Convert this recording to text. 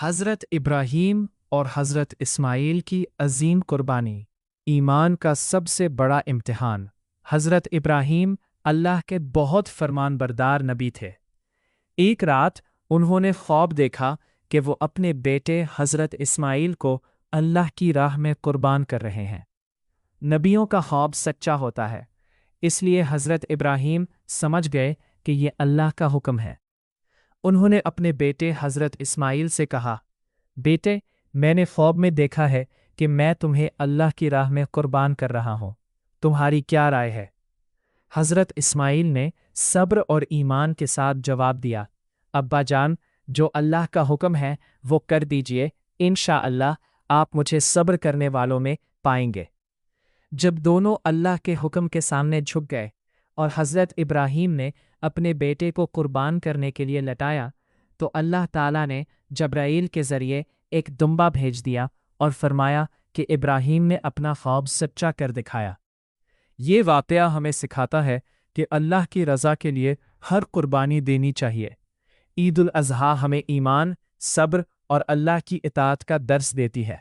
حضرت ابراہیم اور حضرت اسماعیل کی عظیم قربانی، ایمان کا سب سے بڑا امتحان۔ حضرت ابراہیم اللہ کے بہت فرمان بردار نبی تھے۔ ایک رات انہوں نے خواب دیکھا کہ وہ اپنے بیٹے حضرت اسماعیل کو اللہ کی راہ میں قربان کر رہے ہیں۔ نبیوں کا خواب سچا ہوتا ہے، اس لیے حضرت ابراہیم سمجھ گئے کہ یہ اللہ کا حکم ہے۔ انہوں نے اپنے بیٹے حضرت اسماعیل سے کہا، بیٹے، میں نے خواب میں دیکھا ہے کہ میں تمہیں اللہ کی راہ میں قربان کر رہا ہوں، تمہاری کیا رائے ہے؟ حضرت اسماعیل نے صبر اور ایمان کے ساتھ جواب دیا، ابا جان، جو اللہ کا حکم ہے وہ کر دیجئے، انشاءاللہ آپ مجھے صبر کرنے والوں میں پائیں گے۔ جب دونوں اللہ کے حکم کے سامنے جھک گئے اور حضرت ابراہیم نے اپنے بیٹے کو قربان کرنے کے لیے لٹایا، تو اللہ تعالیٰ نے جبرائیل کے ذریعے ایک دمبا بھیج دیا اور فرمایا کہ ابراہیم نے اپنا خواب سچا کر دکھایا۔ یہ واقعہ ہمیں سکھاتا ہے کہ اللہ کی رضا کے لیے ہر قربانی دینی چاہیے۔ عید الاضحیٰ ہمیں ایمان، صبر اور اللہ کی اطاعت کا درس دیتی ہے۔